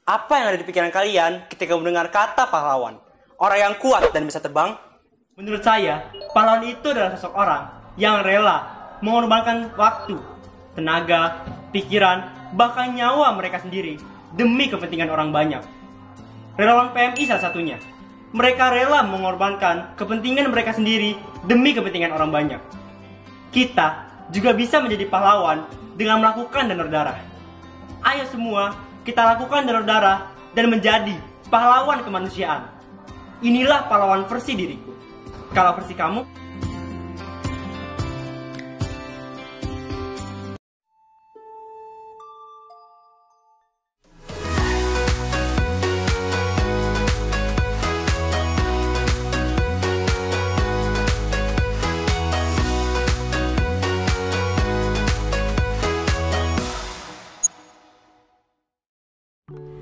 Apa yang ada di pikiran kalian ketika mendengar kata pahlawan? Orang yang kuat dan bisa terbang? Menurut saya, pahlawan itu adalah sosok orang yang rela mengorbankan waktu, tenaga, pikiran, bahkan nyawa mereka sendiri demi kepentingan orang banyak. Relawan PMI salah satunya. Mereka rela mengorbankan kepentingan mereka sendiri demi kepentingan orang banyak. Kita juga bisa menjadi pahlawan dengan melakukan donor darah. Ayo semua, kita lakukan donor darah dan menjadi pahlawan kemanusiaan. Inilah pahlawan versi diriku. Kalau versi kamu?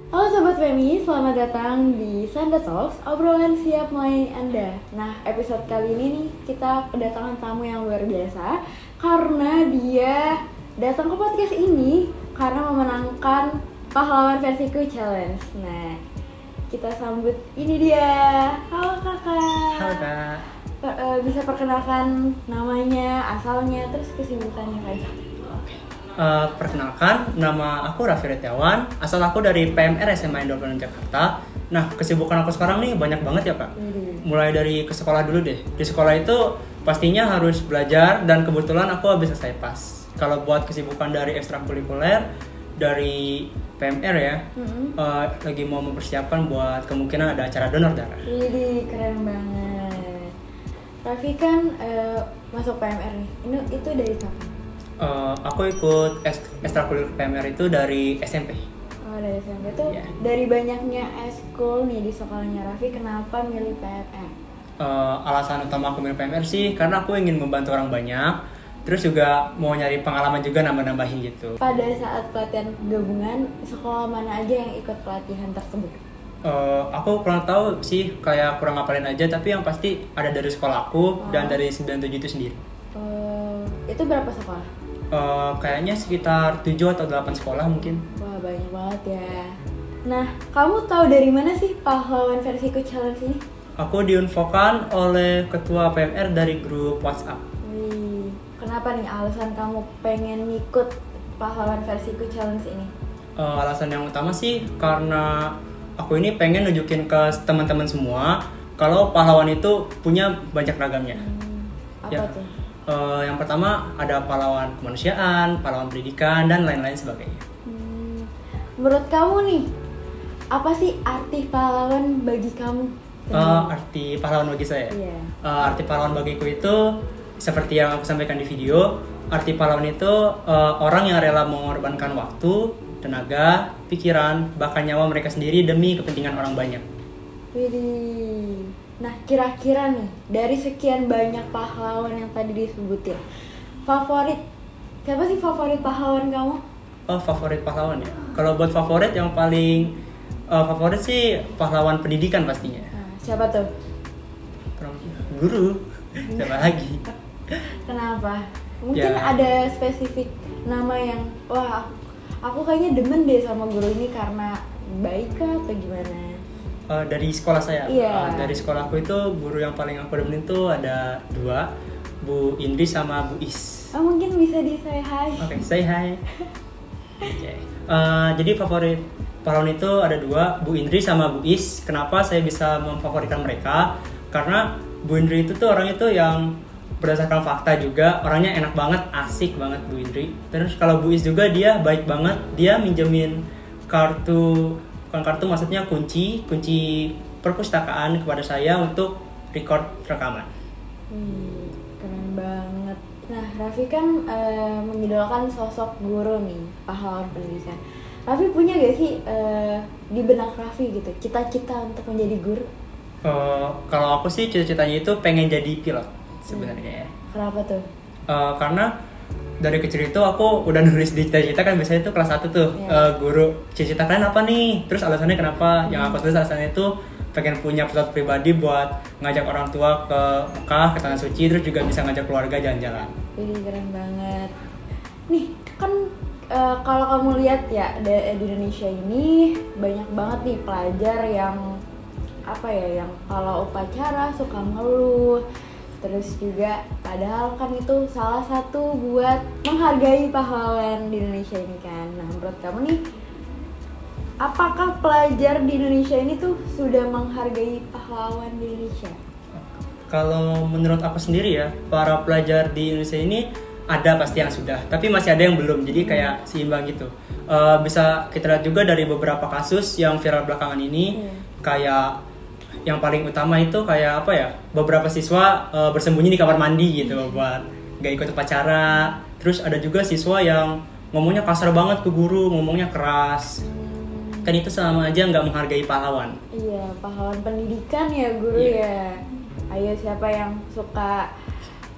Halo Sobat Femi, selamat datang di Sanda Talks, obrolan siap melayani Anda. Nah, episode kali ini nih kita kedatangan tamu yang luar biasa karena dia datang ke podcast ini karena memenangkan Pahlawan Versiku Challenge. Nah, kita sambut ini dia. Halo kakak. Halo kak. Bisa perkenalkan namanya, asalnya, terus kesibukannya kayak. Perkenalkan, nama aku Raffi Retiawan, asal aku dari PMR SMA Indonesia Jakarta. Nah, kesibukan aku sekarang nih banyak banget ya kak. Mulai dari ke sekolah dulu deh. Di sekolah itu pastinya harus belajar dan kebetulan aku habis selesai pas. Kalau buat kesibukan dari ekstrakurikuler, dari PMR ya, lagi mau mempersiapkan buat kemungkinan ada acara donor darah. Ini keren banget. Raffi kan masuk PMR nih. Itu dari kapan? Aku ikut ekstrakurikuler PMR itu dari SMP. Oh, dari SMP tuh. Yeah. Dari banyaknya eskul nih di sekolahnya Raffi, kenapa milih PMR? Alasan utama aku milih PMR sih karena aku ingin membantu orang banyak. Terus juga mau nyari pengalaman juga nambah-nambahin gitu. Pada saat pelatihan gabungan, sekolah mana aja yang ikut pelatihan tersebut? Aku kurang tahu sih, kayak kurang ngapalin aja. Tapi yang pasti ada dari sekolah aku dan dari 97 itu sendiri. Itu berapa sekolah? Kayaknya sekitar 7 atau 8 sekolah mungkin. Wah, banyak banget ya. Nah, kamu tahu dari mana sih Pahlawan Versiku Challenge ini? Aku diinfokan oleh ketua PMR dari grup WhatsApp. Wih, kenapa nih alasan kamu pengen ngikut Pahlawan Versiku Challenge ini? Alasan yang utama sih karena aku ini pengen nunjukin ke teman-teman semua kalau pahlawan itu punya banyak ragamnya. Apa Ya. tuh? Yang pertama ada pahlawan kemanusiaan, pahlawan pendidikan, dan lain-lain sebagainya. Menurut kamu nih, apa sih arti pahlawan bagi kamu? Arti pahlawan bagi saya? Iya. Arti pahlawan bagiku itu seperti yang aku sampaikan di video. Arti pahlawan itu orang yang rela mengorbankan waktu, tenaga, pikiran, bahkan nyawa mereka sendiri demi kepentingan orang banyak. Widih. Nah, kira-kira nih, dari sekian banyak pahlawan yang tadi disebutin, siapa sih favorit pahlawan kamu? Favorit pahlawan ya? Kalau buat favorit yang paling favorit sih pahlawan pendidikan pastinya. Nah, siapa tuh? Guru. Siapa lagi? Kenapa? Mungkin Ya. ada spesifik nama yang, wah, aku kayaknya demen deh sama guru ini karena baik kah atau gimana? Dari sekolah saya. Iya. Dari sekolahku itu guru yang paling aku demenin tuh ada 2, Bu Indri sama Bu Is. Mungkin bisa di say hi. Oke, say hi. Oke. Jadi favorit pahlawan itu ada 2, Bu Indri sama Bu Is. Kenapa saya bisa memfavoritkan mereka? Karena Bu Indri itu tuh orangnya tuh yang berdasarkan fakta juga, orangnya enak banget, asik banget Bu Indri. Terus kalau Bu Is juga dia baik banget, dia minjemin maksudnya kunci perpustakaan kepada saya untuk record rekaman. Keren banget. Nah, Raffi kan mengidolakan sosok guru nih, pahlawan pendidikan. Raffi punya gak sih di benak Raffi gitu cita-cita untuk menjadi guru? Kalau aku sih cita-citanya itu pengen jadi pilot sebenarnya ya. Kenapa tuh? Karena dari kecil itu aku udah nulis di cita-cita kan, biasanya itu kelas 1 tuh. Guru, cita-cita kalian apa nih? Terus alasannya kenapa? Yang aku tulis alasannya itu pengen punya pesawat pribadi buat ngajak orang tua ke Mekah, ke Tanah Suci, terus juga bisa ngajak keluarga jalan-jalan. Ini keren banget. Nih, kan kalau kamu lihat ya di Indonesia ini banyak banget nih pelajar yang yang kalau upacara suka ngeluh, terus juga padahal kan itu salah satu buat menghargai pahlawan di Indonesia ini kan. Nah, menurut kamu nih, apakah pelajar di Indonesia ini tuh sudah menghargai pahlawan di Indonesia? Kalau menurut aku sendiri ya, para pelajar di Indonesia ini ada pasti yang sudah, tapi masih ada yang belum, jadi kayak seimbang gitu. Bisa kita lihat juga dari beberapa kasus yang viral belakangan ini, kayak yang paling utama itu kayak beberapa siswa bersembunyi di kamar mandi gitu buat gak ikut upacara. Terus ada juga siswa yang ngomongnya kasar banget ke guru, ngomongnya keras. Kan itu sama aja nggak menghargai pahlawan. Iya, pahlawan pendidikan ya guru ya. Ayo, siapa yang suka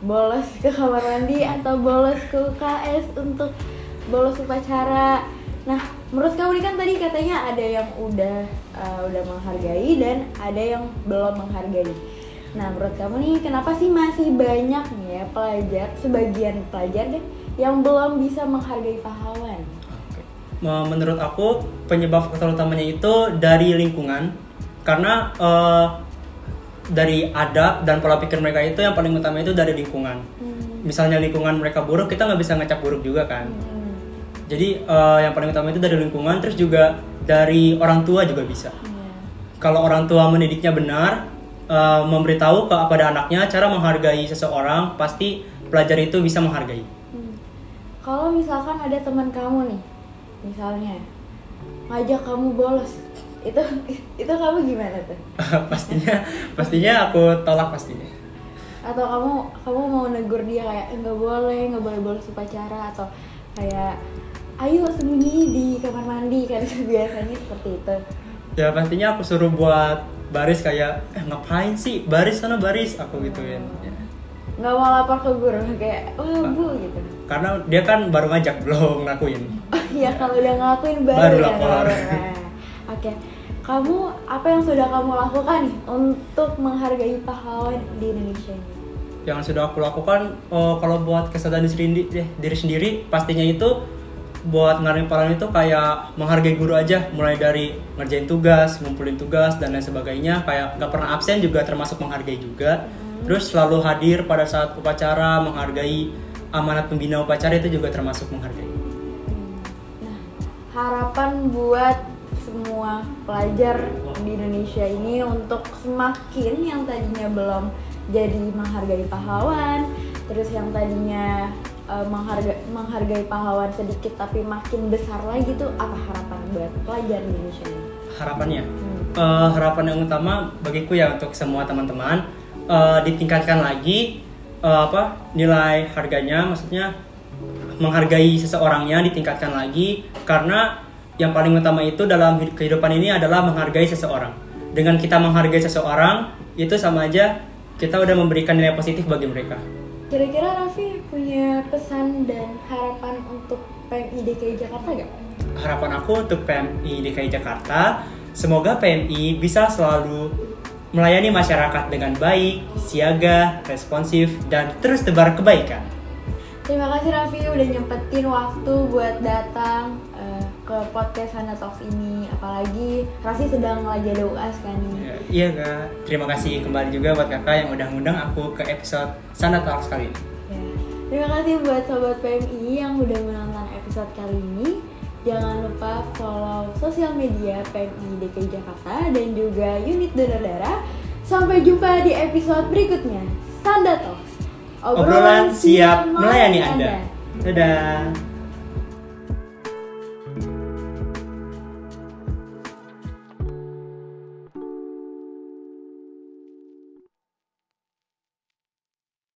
bolos ke kamar mandi atau bolos ke UKS untuk bolos upacara? Nah, menurut kamu ini kan tadi katanya ada yang udah menghargai dan ada yang belum menghargai. Nah, menurut kamu nih kenapa sih masih banyak nih ya sebagian pelajar deh yang belum bisa menghargai pahlawan? Menurut aku penyebab faktor utamanya itu dari lingkungan, karena dari adab dan pola pikir mereka itu yang paling utama itu dari lingkungan. Misalnya lingkungan mereka buruk, kita nggak bisa ngecap buruk juga kan. Jadi yang paling utama itu dari lingkungan, terus juga dari orang tua juga bisa. Kalau orang tua mendidiknya benar, memberitahu kepada anaknya cara menghargai seseorang, pasti pelajar itu bisa menghargai. Kalau misalkan ada teman kamu nih, misalnya ngajak kamu bolos, itu kamu gimana tuh? pastinya aku tolak pastinya. Atau kamu mau negur dia kayak nggak boleh bolos upacara, atau kayak ayo sembunyi di kamar mandi kan biasanya seperti itu. Ya pastinya aku suruh buat baris, kayak ngapain sih baris sana baris, aku gituin. Nggak mau lapor ke guru kayak bu gitu. Karena dia kan baru ngajak, belum ngelakuin. Oh iya, kalau udah ngelakuin baru lapor. Oke. Kamu apa yang sudah kamu lakukan nih untuk menghargai pahlawan di Indonesia ini? Yang sudah aku lakukan kalau buat kesadaran diri sendiri pastinya itu buat menghargai pahlawan itu kayak menghargai guru aja, mulai dari ngerjain tugas, ngumpulin tugas dan lain sebagainya, kayak nggak pernah absen juga termasuk menghargai juga. Terus selalu hadir pada saat upacara, menghargai amanat pembina upacara itu juga termasuk menghargai. Nah, harapan buat semua pelajar di Indonesia ini untuk semakin yang tadinya belum jadi menghargai pahlawan, terus yang tadinya menghargai pahlawan sedikit tapi makin besar lagi tuh, apa harapan buat pelajar di Indonesia ini? Harapannya? Harapan yang utama bagiku ya untuk semua teman-teman ditingkatkan lagi nilai harganya, maksudnya menghargai seseorangnya ditingkatkan lagi, karena yang paling utama itu dalam kehidupan ini adalah menghargai seseorang. Dengan kita menghargai seseorang, itu sama aja kita udah memberikan nilai positif bagi mereka. Kira-kira Raffi punya pesan dan harapan untuk PMI DKI Jakarta gak? Harapan aku untuk PMI DKI Jakarta, semoga PMI bisa selalu melayani masyarakat dengan baik, siaga, responsif, dan terus tebar kebaikan. Terima kasih Raffi udah nyempetin waktu buat datang ke podcast Sanda Talks ini. Apalagi Raffi sedang lagi ada UAS kan nih. Iya Kak, terima kasih kembali juga buat kakak yang udah ngundang aku ke episode Sanda Talks kali ini. Ya. Terima kasih buat Sobat PMI yang udah menonton episode kali ini. Jangan lupa follow sosial media PMI DKI Jakarta dan juga unit donor darah. Sampai jumpa di episode berikutnya. Sanda Talks, obrolan siap melayani Anda. Dadah.